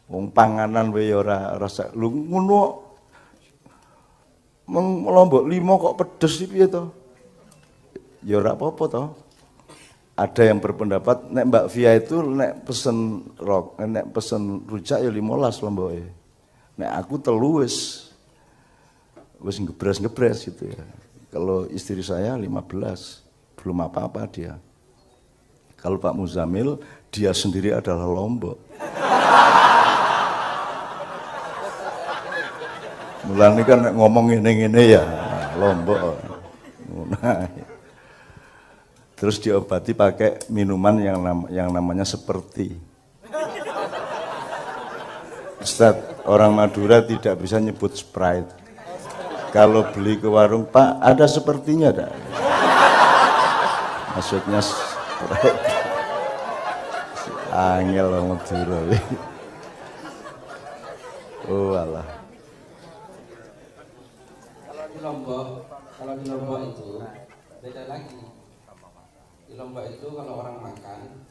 Wong panganan wae ora rasa lu ngono. Lombok 5 kok pedes sih piye to? Ya ora apa-apa to. Ada yang berpendapat nek Mbak Via itu nek pesen rujak ya 15 lomboke. Nek aku telu wis ngebres gitu ya. Kalau istri saya 15, belum apa-apa dia. Kalau Pak Muzamil, dia sendiri adalah Lombok. Mulane kan ngomong ngene-ngene ya, Lombok. Nah, terus diobati pakai minuman yang namanya seperti. Ustaz, orang Madura tidak bisa nyebut Sprite. Kalau beli ke warung, Pak, ada sepertinya dah. Maksudnya Sprite. Angel Madura. Oh alah. Kalau di Lombok itu beda lagi. Di Lombok itu kalau orang makan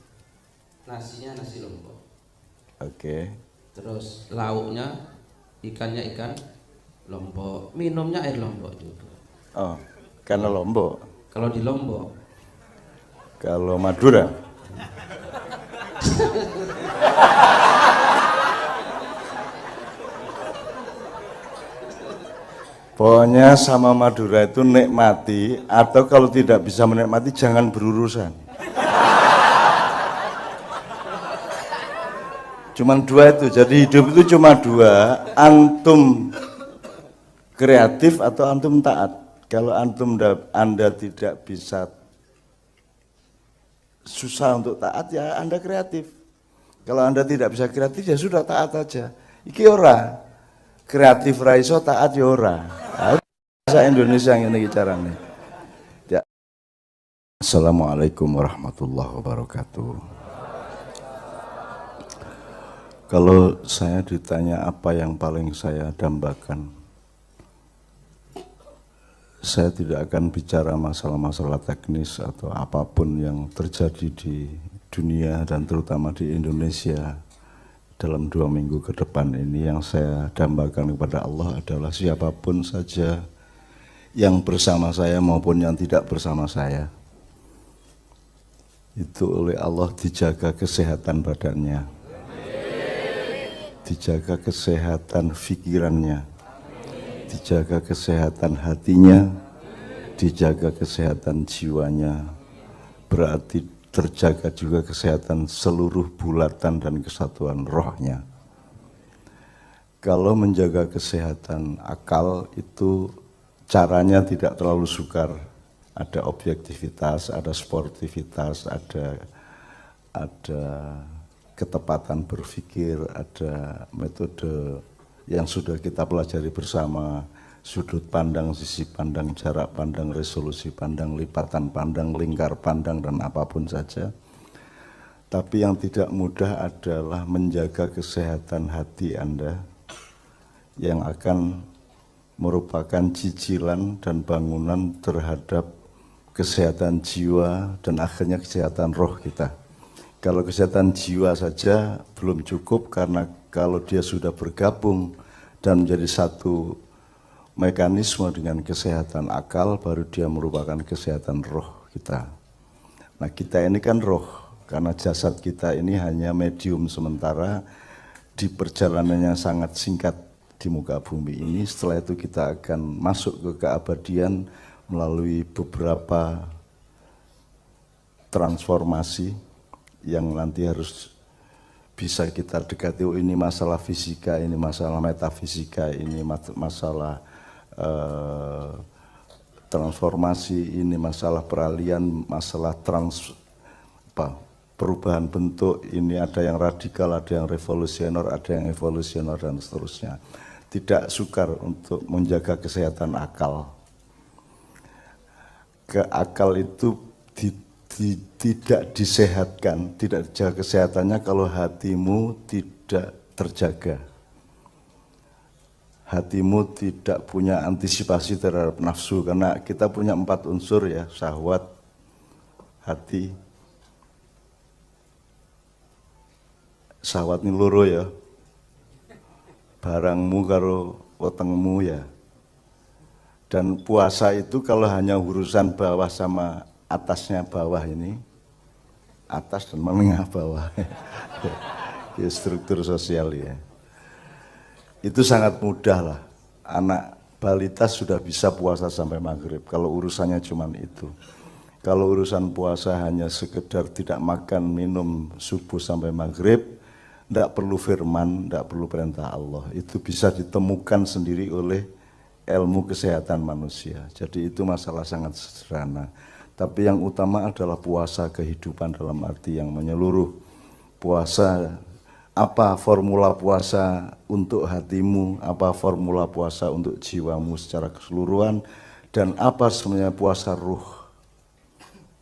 nasinya nasi Lombok. Oke. Terus lauknya ikannya ikan Lombok, minumnya air Lombok juga. Oh, karena Lombok. Kalau di Lombok. Kalau Madura. Pokoknya sama Madura itu nikmati, atau kalau tidak bisa menikmati jangan berurusan. Cuman dua itu, jadi hidup itu cuma dua, antum kreatif atau antum taat. Kalau Anda tidak bisa, susah untuk taat ya Anda kreatif. Kalau Anda tidak bisa kreatif ya sudah taat aja. Iki ora kreatif raiso taat ya ora. Bahasa Indonesia yang ini caranya. Ya. Assalamualaikum warahmatullahi wabarakatuh. Kalau saya ditanya apa yang paling saya dambakan, saya tidak akan bicara masalah-masalah teknis atau apapun yang terjadi di dunia dan terutama di Indonesia dalam 2 minggu ke depan ini. Yang saya dambakan kepada Allah adalah siapapun saja yang bersama saya maupun yang tidak bersama saya, itu oleh Allah dijaga kesehatan badannya, dijaga kesehatan pikirannya, dijaga kesehatan hatinya, dijaga kesehatan jiwanya, berarti terjaga juga kesehatan seluruh bulatan dan kesatuan rohnya. Kalau menjaga kesehatan akal itu caranya tidak terlalu sukar, ada objektivitas, ada sportivitas, ada ketepatan berpikir, ada metode yang sudah kita pelajari bersama, sudut pandang, sisi pandang, jarak pandang, resolusi pandang, lipatan pandang, lingkar pandang, dan apapun saja. Tapi yang tidak mudah adalah menjaga kesehatan hati Anda yang akan merupakan cicilan dan bangunan terhadap kesehatan jiwa dan akhirnya kesehatan roh kita. Kalau kesehatan jiwa saja belum cukup, karena kalau dia sudah bergabung dan menjadi satu mekanisme dengan kesehatan akal, baru dia merupakan kesehatan roh kita. Nah, kita ini kan roh, karena jasad kita ini hanya medium sementara di perjalanannya sangat singkat di muka bumi ini. Setelah itu kita akan masuk ke keabadian melalui beberapa transformasi yang nanti harus bisa kita dekati. Oh, ini masalah fisika, ini masalah metafisika, ini masalah transformasi, ini masalah peralihan, masalah perubahan bentuk, ini ada yang radikal, ada yang revolusioner, ada yang evolusioner, dan seterusnya. Tidak sukar untuk menjaga kesehatan akal. Akal itu tidak disehatkan, tidak dijaga kesehatannya kalau hatimu tidak terjaga. Hatimu tidak punya antisipasi terhadap nafsu, karena kita punya 4 unsur ya, syahwat, hati. Syahwat ini loro ya, barangmu karo wetengmu ya. Dan puasa itu kalau hanya urusan bawah sama atasnya bawah ini, atas dan menengah bawah, ya, struktur sosial ya. Itu sangat mudah lah, anak balita sudah bisa puasa sampai maghrib, kalau urusannya cuma itu. Kalau urusan puasa hanya sekedar tidak makan, minum subuh sampai maghrib, tidak perlu firman, tidak perlu perintah Allah. Itu bisa ditemukan sendiri oleh ilmu kesehatan manusia. Jadi itu masalah sangat sederhana. Tapi yang utama adalah puasa kehidupan dalam arti yang menyeluruh. Puasa, apa formula puasa untuk hatimu, apa formula puasa untuk jiwamu secara keseluruhan, dan apa sebenarnya puasa ruh.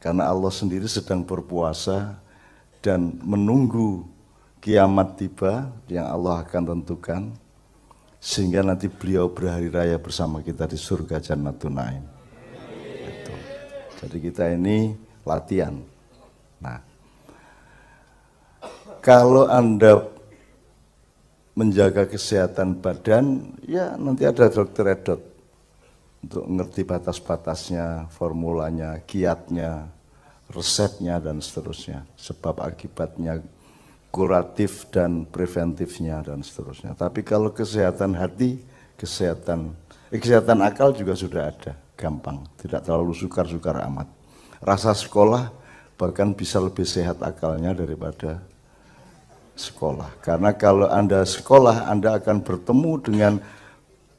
Karena Allah sendiri sedang berpuasa dan menunggu kiamat tiba yang Allah akan tentukan, sehingga nanti beliau berhari raya bersama kita di surga Jannatun Naim. Gitu. Jadi kita ini latihan. Nah, kalau Anda menjaga kesehatan badan, ya nanti ada dokter Edot untuk ngerti batas-batasnya, formulanya, kiatnya, resepnya, dan seterusnya, sebab akibatnya, kuratif dan preventifnya dan seterusnya. Tapi kalau kesehatan hati, kesehatan akal juga sudah ada, gampang, tidak terlalu sukar-sukar amat. Rasa sekolah bahkan bisa lebih sehat akalnya daripada sekolah. Karena kalau Anda sekolah, Anda akan bertemu dengan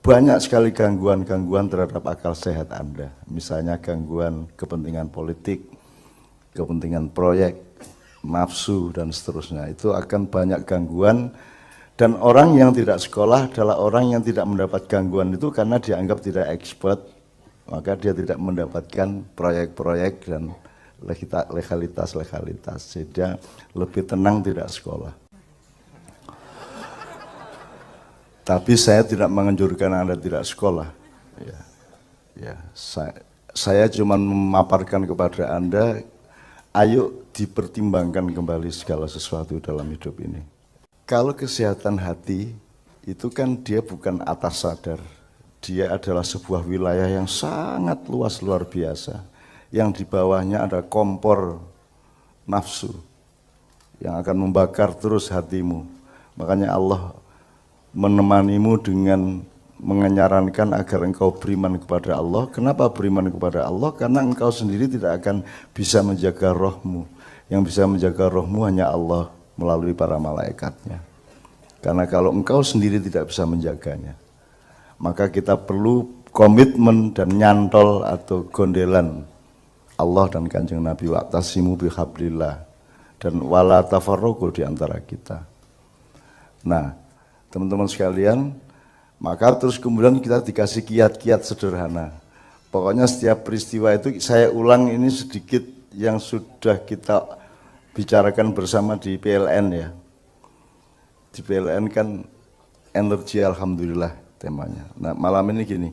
banyak sekali gangguan-gangguan terhadap akal sehat Anda. Misalnya gangguan kepentingan politik, kepentingan proyek, nafsu dan seterusnya. Itu akan banyak gangguan, dan orang yang tidak sekolah adalah orang yang tidak mendapat gangguan itu karena dianggap tidak expert, maka dia tidak mendapatkan proyek-proyek dan legalitas. Jadi dia lebih tenang tidak sekolah. Tapi saya tidak menganjurkan Anda tidak sekolah. Saya cuma memaparkan kepada Anda, ayo dipertimbangkan kembali segala sesuatu dalam hidup ini. Kalau kesehatan hati, itu kan dia bukan atas sadar. Dia adalah sebuah wilayah yang sangat luas, luar biasa. Yang di bawahnya ada kompor nafsu yang akan membakar terus hatimu. Makanya Allah menemanimu dengan menyarankan agar engkau beriman kepada Allah. Kenapa beriman kepada Allah? Karena engkau sendiri tidak akan bisa menjaga rohmu. Yang bisa menjaga rohmu hanya Allah melalui para malaikatnya. Karena kalau engkau sendiri tidak bisa menjaganya, maka kita perlu komitmen dan nyantol atau gondelan Allah dan Kanjeng Nabi, wa'tasimu bihablillah, dan wala tafarraqu di antara kita. Nah, teman-teman sekalian, maka terus kemudian kita dikasih kiat-kiat sederhana. Pokoknya setiap peristiwa itu saya ulang ini sedikit yang sudah kita bicarakan bersama di PLN ya. Di PLN kan energi alhamdulillah temanya. Nah, malam ini gini.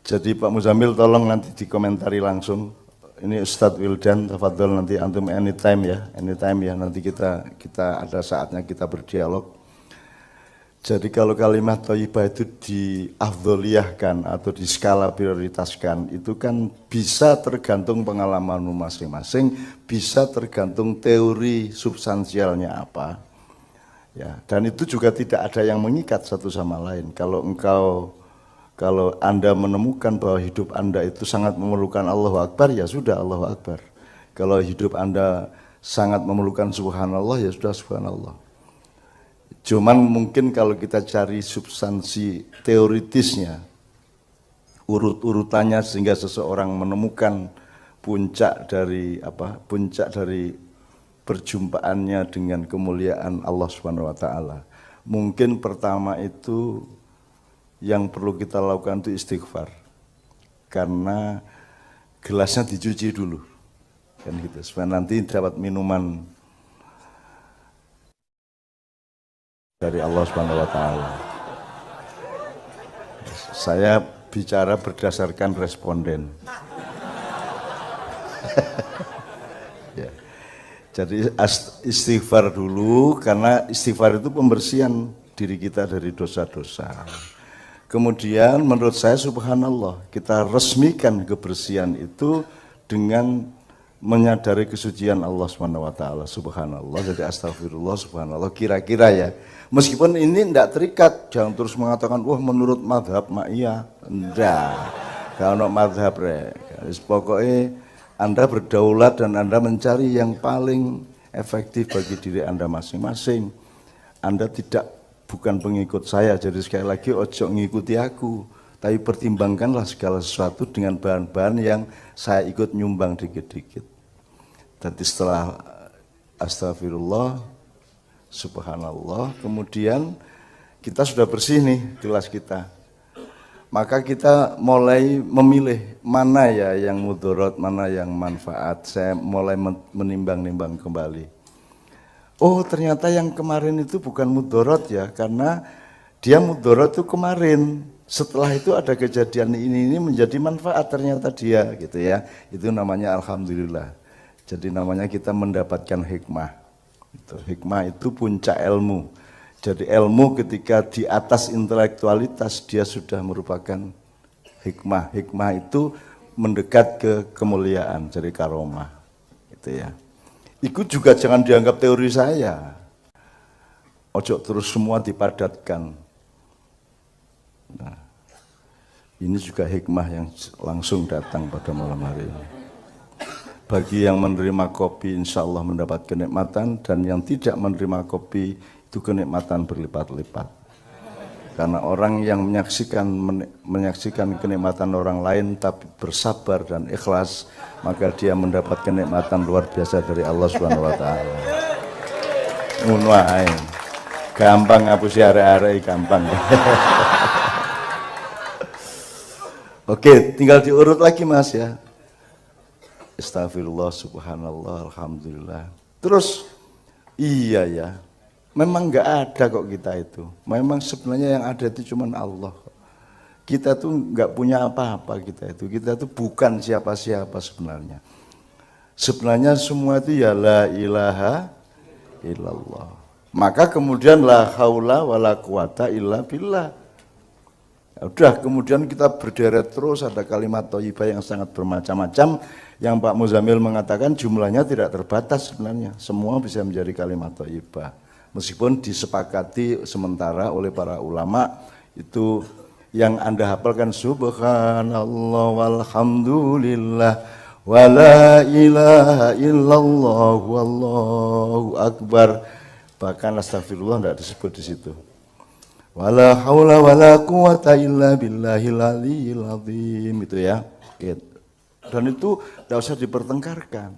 Jadi Pak Muzamil tolong nanti dikomentari langsung. Ini Ustadz Wildan, tafadhol nanti antum anytime ya. Nanti kita ada saatnya kita berdialog. Jadi kalau kalimat thayyibah itu diafdholiyahkan atau diskala prioritaskan, itu kan bisa tergantung pengalamanmu masing-masing, bisa tergantung teori substansialnya apa. Ya, dan itu juga tidak ada yang mengikat satu sama lain. Kalau Anda menemukan bahwa hidup Anda itu sangat memerlukan Allahu Akbar, ya sudah Allahu Akbar. Kalau hidup Anda sangat memerlukan subhanallah, ya sudah subhanallah. Cuman mungkin kalau kita cari substansi teoritisnya, urut-urutannya sehingga seseorang menemukan puncak dari perjumpaannya dengan kemuliaan Allah Subhanahu wa taala. Mungkin pertama itu yang perlu kita lakukan itu istighfar. Karena gelasnya dicuci dulu. Kan gitu. Supaya nanti dapat minuman dari Allah Subhanahu wa taala. Saya bicara berdasarkan responden. Ya. Jadi istighfar dulu, karena istighfar itu pembersihan diri kita dari dosa-dosa. Kemudian menurut saya subhanallah, kita resmikan kebersihan itu dengan menyadari kesucian Allah SWT. Subhanallah, jadi astagfirullah, subhanallah, kira-kira ya. Meskipun ini tidak terikat, jangan terus mengatakan, wah menurut madhab iya. Enggak, kalau madhab pokoknya Anda berdaulat dan Anda mencari yang paling efektif bagi diri Anda masing-masing. Anda bukan pengikut saya, jadi sekali lagi ojo ngikuti aku, tapi pertimbangkanlah segala sesuatu dengan bahan-bahan yang saya ikut nyumbang dikit-dikit. Jadi setelah astagfirullah, subhanallah, kemudian kita sudah bersih nih gelas kita. Maka kita mulai memilih mana ya yang mudarat, mana yang manfaat. Saya mulai menimbang-nimbang kembali. Oh ternyata yang kemarin itu bukan mudarat ya, karena dia mudarat itu kemarin. Setelah itu ada kejadian ini menjadi manfaat ternyata dia gitu ya. Itu namanya alhamdulillah. Jadi namanya kita mendapatkan hikmah. Hikmah itu puncak ilmu. Jadi ilmu ketika di atas intelektualitas dia sudah merupakan hikmah. Hikmah itu mendekat ke kemuliaan, jadi karomah. Gitu ya. Itu juga jangan dianggap teori saya. Ojo terus semua dipadatkan. Nah, ini juga hikmah yang langsung datang pada malam hari ini. Bagi yang menerima kopi insya Allah mendapat kenikmatan, dan yang tidak menerima kopi itu kenikmatan berlipat-lipat. Karena orang yang menyaksikan kenikmatan orang lain tapi bersabar dan ikhlas, maka dia mendapat kenikmatan luar biasa dari Allah Subhanahu wa taala. Ngono ae. Gampang ngapusi arek-arek gampang. Oke, tinggal diurut lagi Mas ya. Astagfirullah, subhanallah, alhamdulillah. Terus, iya ya, memang nggak ada kok kita itu. Memang sebenarnya yang ada itu cuma Allah. Kita tuh nggak punya apa-apa kita itu. Kita tuh bukan siapa-siapa sebenarnya. Sebenarnya semua itu ya la ilaha illallah. Maka kemudian la haula wala quwata illa billah. Udah, kemudian kita berderet terus, ada kalimat thayyibah yang sangat bermacam-macam yang Pak Muzamil mengatakan jumlahnya tidak terbatas sebenarnya. Semua bisa menjadi kalimat thayyibah. Meskipun disepakati sementara oleh para ulama, itu yang Anda hafalkan subhanallah walhamdulillah wala ilaha illallah wallahu akbar. Bahkan astagfirullah tidak disebut di situ. Wala haula wala quwata illa billahil aliyyil azim, itu ya. Dan itu tidak usah dipertengkarkan.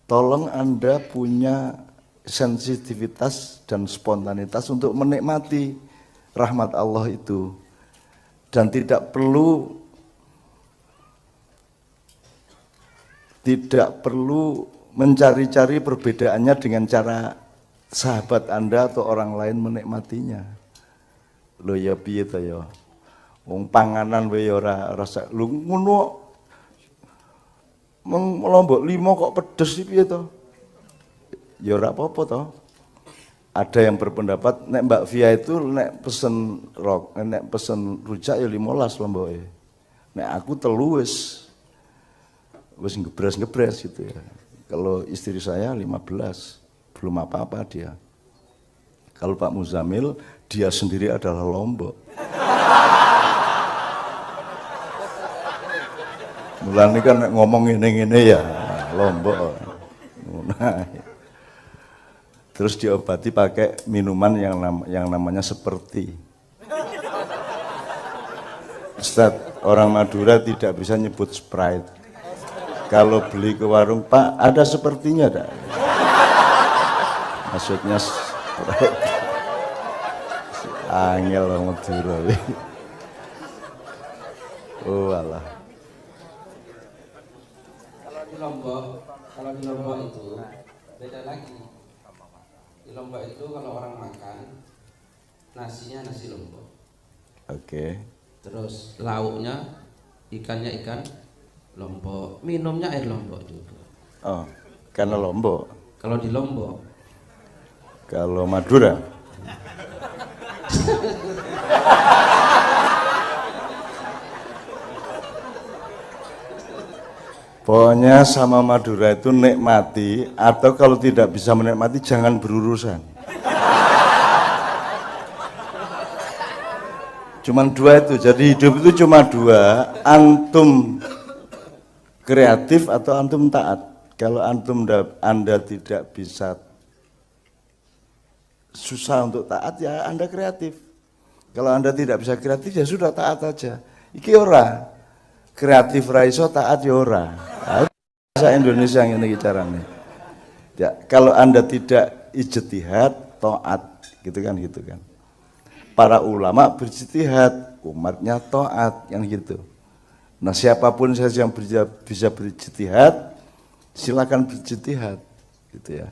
Tolong Anda punya sensitivitas dan spontanitas untuk menikmati rahmat Allah itu. Dan tidak perlu mencari-cari perbedaannya dengan cara sahabat Anda atau orang lain menikmatinya. Lho ya piye ta ya. Wong panganan wae ora rasa. Lho ngono lombok 5 kok pedes iki piye to? Ya ora apa-apa to. Ada yang berpendapat nek Mbak Via itu nek pesen rujak ya 15 lomboke. Nek aku telu wis ngebres gitu ya. Kalau istri saya 15. Belum apa-apa dia. Kalau Pak Muzamil, dia sendiri adalah lombok. Mulane kan ngomong ngene-ngene ya, lombok. Nah, terus diobati pakai minuman yang namanya seperti. Ustaz, orang Madura tidak bisa nyebut Sprite. Kalau beli ke warung, Pak, ada sepertinya enggak? Maksudnya angel Madura. Oh alah. Kalau di Lombok itu beda lagi. Di Lombok itu kalau orang makan nasinya nasi Lombok. Oke. Terus lauknya ikannya ikan Lombok, minumnya air Lombok juga. Oh, karena Lombok. Kalau di Lombok. Kalau Madura? Pokoknya sama Madura itu nikmati, atau kalau tidak bisa menikmati jangan berurusan. Cuman dua itu, jadi hidup itu cuma dua, antum kreatif atau antum taat. Kalau Anda tidak bisa, susah untuk taat, ya Anda kreatif. Kalau Anda tidak bisa kreatif, ya sudah taat aja. Iki ora kreatif raiso, taat ya ora. Bahasa Indonesia yang ini caranya. Ya, kalau Anda tidak ijtihad, taat, gitu kan. Para ulama berijtihad, umatnya taat, yang gitu. Nah, siapapun saja yang bisa berijtihad, silakan berijtihad, gitu ya.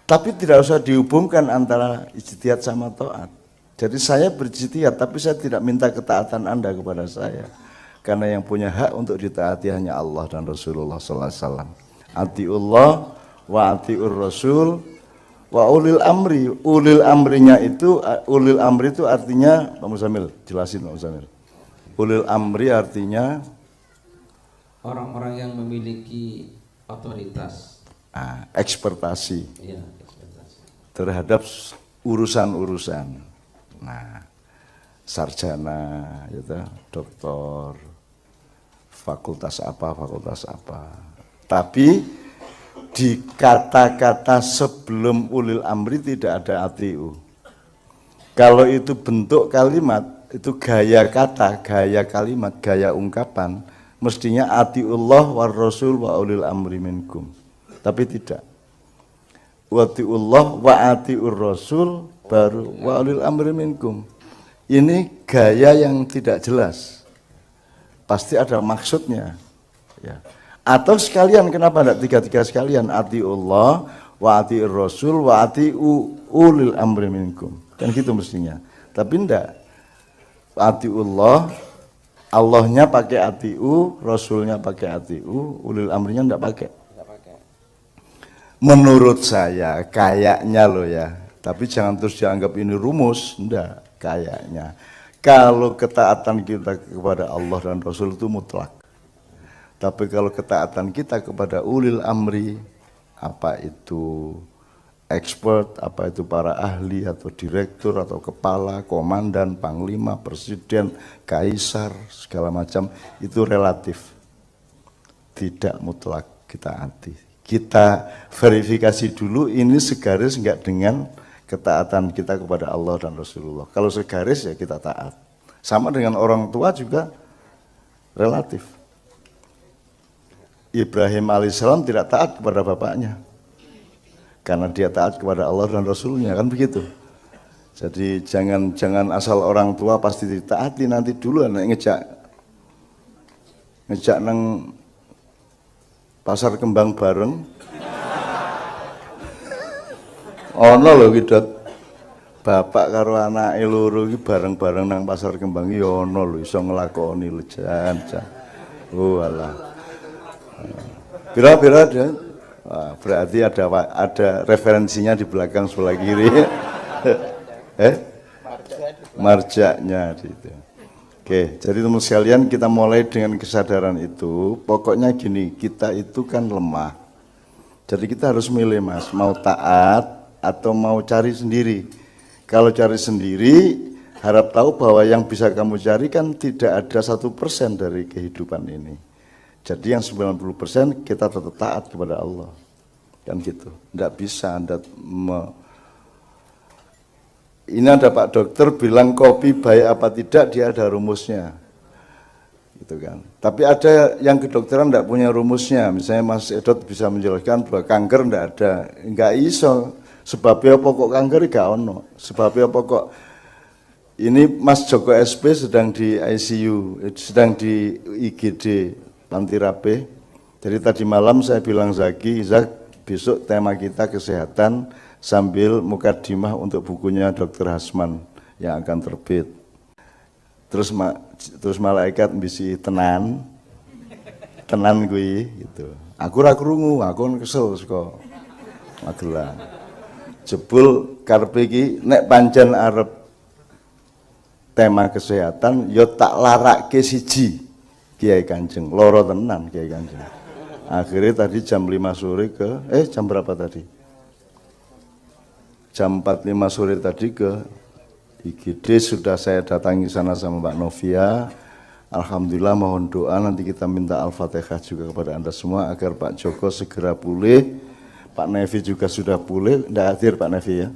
Tapi tidak usah dihubungkan antara ijtihad sama taat. Jadi saya berijtihad, tapi saya tidak minta ketaatan Anda kepada saya. Karena yang punya hak untuk ditaati hanya Allah dan Rasulullah SAW. Atiullah wa atiur Rasul wa ulil amri. Ulil amrinya itu, ulil amri itu artinya, Pak Musamil, jelasin Pak Musamil. Ulil amri artinya orang-orang yang memiliki otoritas, ekspertasi, ya, ekspertasi terhadap urusan-urusan. Nah, sarjana, gitu, doktor, fakultas apa. Tapi di kata-kata sebelum ulil amri tidak ada atiu. Kalau itu bentuk kalimat, itu gaya kata, gaya kalimat, gaya ungkapan, mestinya atiullah war rasul wa ulil amri minkum. Tapi tidak. Wa atiullah wa atiur rasul baru wa ulil amri minkum. Ini gaya yang tidak jelas. Pasti ada maksudnya. Ya. Atau sekalian, kenapa tidak tiga-tiga sekalian? Atiullah wa atiur rasul wa atiu ulil amri minkum. Kan gitu mestinya. Tapi enggak. Atiullah, Allahnya pakai atiu, Rasulnya pakai atiu, ulil amrinya enggak pakai. Menurut saya, kayaknya loh ya. Tapi jangan terus dianggap ini rumus, enggak, kayaknya. Kalau ketaatan kita kepada Allah dan Rasul itu mutlak. Tapi kalau ketaatan kita kepada ulil amri, apa itu expert, apa itu para ahli atau direktur atau kepala, komandan, panglima, presiden, kaisar, segala macam, itu relatif. Tidak mutlak kita taati. Kita verifikasi dulu ini segaris enggak dengan ketaatan kita kepada Allah dan Rasulullah. Kalau segaris ya kita taat. Sama dengan orang tua juga relatif. Ibrahim alaihissalam tidak taat kepada bapaknya. Karena dia taat kepada Allah dan Rasulnya, kan begitu. Jadi jangan asal orang tua pasti ditaati, nanti dulu anak ngejak nang pasar kembang bareng. Ono lho gitu. Bapak karo anake loro iki bareng-bareng nang pasar kembang iki ono lho iso nglakoni lho jan. Oh alah. Pira-pira dia. Wah, berarti ada referensinya di belakang sebelah kiri. Marjaknya gitu. Oke, jadi teman sekalian kita mulai dengan kesadaran itu. Pokoknya gini, kita itu kan lemah. Jadi kita harus milih Mas, mau taat atau mau cari sendiri. Kalau cari sendiri, harap tahu bahwa yang bisa kamu cari kan tidak ada 1% dari kehidupan ini. Jadi yang 90% kita tetap taat kepada Allah. Kan gitu. Enggak bisa Anda ini ada Pak Dokter bilang kopi baik apa tidak, dia ada rumusnya. Gitu kan. Tapi ada yang kedokteran enggak punya rumusnya. Misalnya Mas Edot bisa menjelaskan bahwa kanker enggak ada. Enggak iso. Sebabnya pokok kanker enggak ono. Sebabnya pokok ini Mas Joko SP sedang di ICU, sedang di IGD Pantirabe. Jadi tadi malam saya bilang Zaki, Zak, besok tema kita kesehatan sambil mukadimah untuk bukunya Dr. Hasman yang akan terbit. Terus malaikat bisi tenan gue gitu. Aku ra krungu, aku kesel saka Magelang. Jebul karepe iki nek pancen arep tema kesehatan yo tak larake siji Kiai Kanjeng, loro tenan Kiai Kanjeng. Akhirnya tadi jam 5 sore ke jam berapa tadi? Jam 4:05 sore tadi ke IGD sudah saya datangi sana sama Mbak Novia. Alhamdulillah, mohon doa nanti kita minta Al-Fatihah juga kepada Anda semua agar Pak Joko segera pulih. Pak Nevi juga sudah pulih, tidak hadir Pak Nevi ya.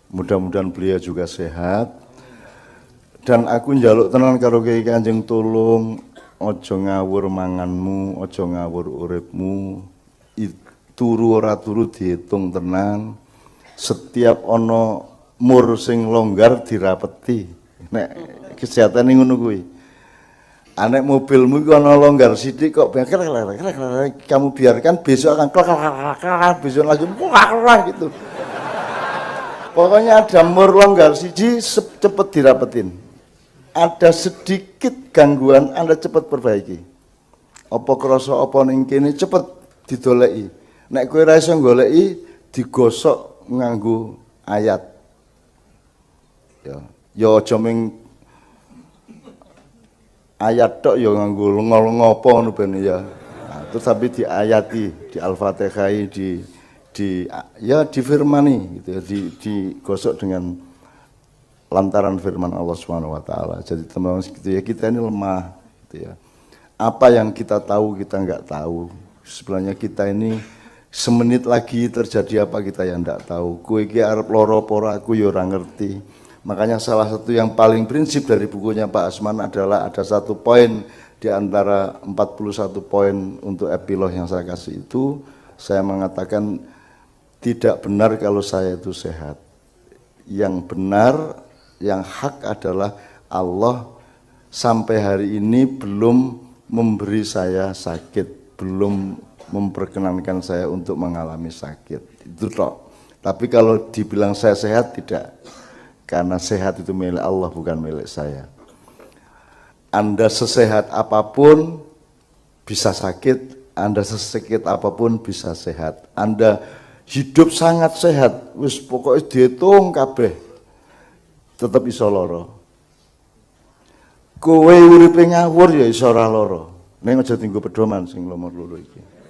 Mudah-mudahan beliau juga sehat. Dan aku njaluk tenan karo Kiai Kanjeng, tolong ojo ngawur manganmu, ojo ngawur uripmu. Turu ora turu dihitung tenan. Setiap ono mur sing longgar dirapeti. Nek kesehatan ini ngono kuwi. Anek mobilmu iku ana longgar sithik kok kamu biarkan besok akan besok lagi gitu. Pokoknya ada mur longgar siji cepet dirapetin. Ada sedikit gangguan Anda cepat perbaiki. Apa krasa apa ning kene cepet didoleki. Nek kowe ora iso goleki digosok nganggo ayat. Ya aja ming ayat tok ya nganggo ngopo ngono ben ya. Nah, terus tapi diayati, di Al-Fatihah difirmani gitu ya, digosok dengan lantaran firman Allah Subhanahu wa taala. Jadi teman-teman gitu ya, kita ini lemah gitu ya. Apa yang kita tahu kita enggak tahu. Sebenarnya kita ini semenit lagi terjadi apa kita yang enggak tahu. Kowe iki arep lara apa ora aku ya ora ngerti. Makanya salah satu yang paling prinsip dari bukunya Pak Asman adalah ada satu poin di antara 41 poin untuk epilog yang saya kasih itu, saya mengatakan tidak benar kalau saya itu sehat. Yang benar, yang hak adalah Allah sampai hari ini belum memberi saya sakit, belum memperkenankan saya untuk mengalami sakit. Itu toh. Tapi kalau dibilang saya sehat, tidak. Karena sehat itu milik Allah, bukan milik saya. Anda sesehat apapun bisa sakit, Anda sesakit apapun bisa sehat. Anda hidup sangat sehat, wis pokoknya dihitung kabeh, tetep iso lara. Kowe uripe ngawur ya iso ora lara. Ning aja tinggo pedoman sing nomor loro iki.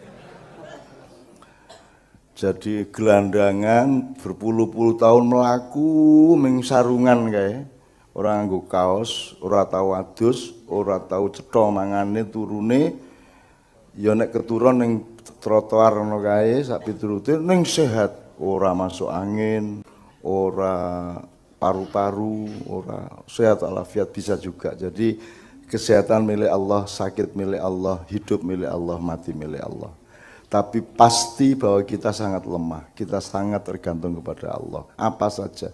Jadi gelandangan berpuluh-puluh tahun melaku ming sarungan kae. Ora nganggo kaos, ora tau adus, ora tau cetha mangane turune. Ya nek keturun ning trotoar ngono kae sak piturute ning sehat, ora masuk angin, ora paru-paru, ora sehat walafiat bisa juga. Jadi kesehatan milik Allah, sakit milik Allah, hidup milik Allah, mati milik Allah. Tapi pasti bahwa kita sangat lemah, kita sangat tergantung kepada Allah, apa saja.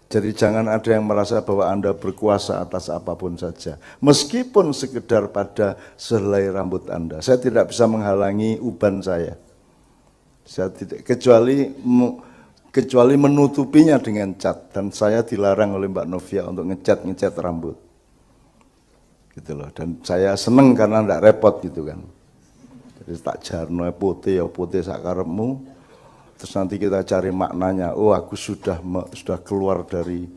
Jadi jangan ada yang merasa bahwa Anda berkuasa atas apapun saja. Meskipun sekedar pada sehelai rambut Anda. Saya tidak bisa menghalangi uban saya. Saya tidak, kecuali menutupinya dengan cat. Dan saya dilarang oleh Mbak Novia untuk ngecat rambut. Gitu loh. Dan saya seneng karena tidak repot gitu kan. Jadi tak jarno putih ya putih sakarepmu. Terus nanti kita cari maknanya. Oh, aku sudah keluar dari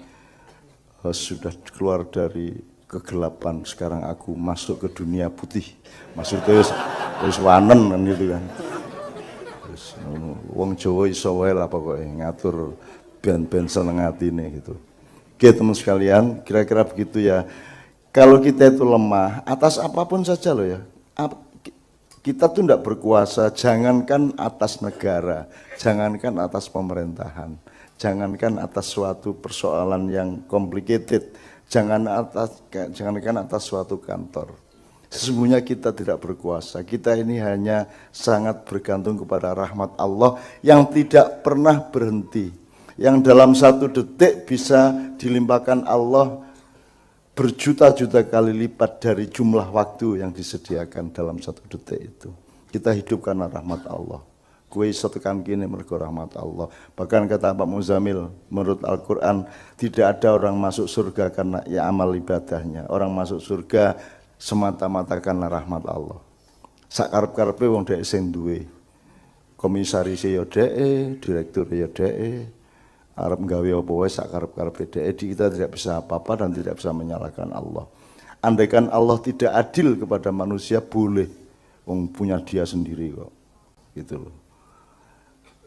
kegelapan. Sekarang aku masuk ke dunia putih. Maksudnya wis wanen kan gitu kan. Terus wong Jawa iso wae lah pokoke ngatur ben seneng atine gitu. Oke, teman sekalian, kira-kira begitu ya. Kalau kita itu lemah atas apapun saja loh ya. Kita tuh tidak berkuasa, jangankan atas negara, jangankan atas pemerintahan, jangankan atas suatu persoalan yang complicated, jangankan atas suatu kantor. Sesungguhnya kita tidak berkuasa, kita ini hanya sangat bergantung kepada rahmat Allah yang tidak pernah berhenti, yang dalam satu detik bisa dilimpahkan Allah berjuta-juta kali lipat dari jumlah waktu yang disediakan dalam satu detik itu. Kita hidup karena rahmat Allah. Kue iso tekan kini mergo rahmat Allah. Bahkan kata Pak Muzamil, menurut Al-Quran, tidak ada orang masuk surga karena ya amal ibadahnya. Orang masuk surga semata-mata karena rahmat Allah. Sakarep-karepe wong dhek sing duwe. komisaris ya dhek, direktur ya dhek, arep gawe apa wae sak karep-karepe dhek. Kita tidak bisa apa-apa dan tidak bisa menyalahkan Allah. Andaikan Allah tidak adil kepada manusia boleh, wong punya dia sendiri kok. Gitu loh.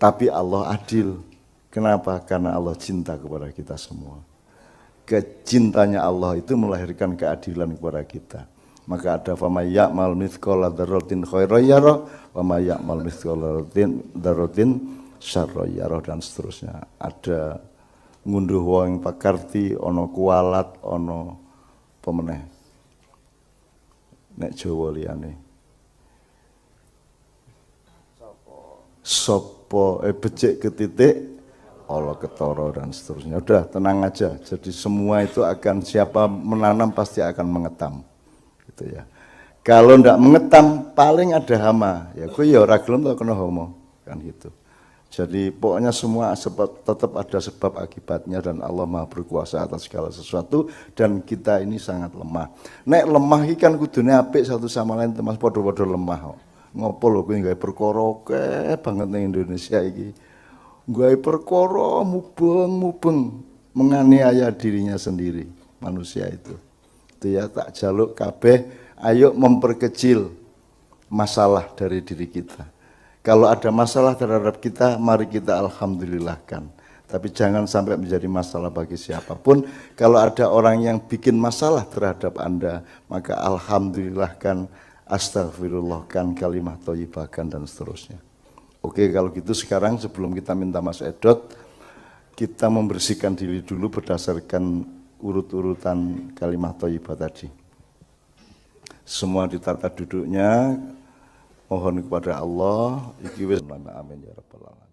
Tapi Allah adil. Kenapa? Karena Allah cinta kepada kita semua. Kecintanya Allah itu melahirkan keadilan kepada kita. Maka ada fama ya'mal mithqala dzarratin khairan yarah wa ma ya'mal mithqala dzarratin syarran yarah dan seterusnya. Ada ngunduh wong pakarti, ana kualat, ana pemeneh. Nek Jawa liyane. Sopo becik ke titik Allah ketara dan seterusnya. Udah tenang aja. Jadi semua itu akan siapa menanam pasti akan mengetam. Gitu ya. Kalau ndak mengetam paling ada hama. Ya kowe ya ora gelem to kena hama kan gitu. Jadi pokoknya semua tetap ada sebab akibatnya dan Allah Maha berkuasa atas segala sesuatu dan kita ini sangat lemah. Nek lemah iki kan kudune apik satu sama lain teman padha-padha lemah kok. Ngopo lho kowe gawe perkara akeh banget ning Indonesia iki. Gawe perkara mubeng menganiaya dirinya sendiri manusia itu. Itu ya tak jaluk kabeh ayo memperkecil masalah dari diri kita. Kalau ada masalah terhadap kita, mari kita alhamdulillahkan. Tapi jangan sampai menjadi masalah bagi siapapun. Kalau ada orang yang bikin masalah terhadap Anda, maka alhamdulillahkan, astaghfirullahkan, kalimah thayyibahkan dan seterusnya. Oke, kalau gitu sekarang sebelum kita minta Mas Edot, kita membersihkan diri dulu berdasarkan urut-urutan kalimah thayyibah tadi. Semua ditata duduknya. Mohon kepada Allah, iki wis amin ya rabbal alamin.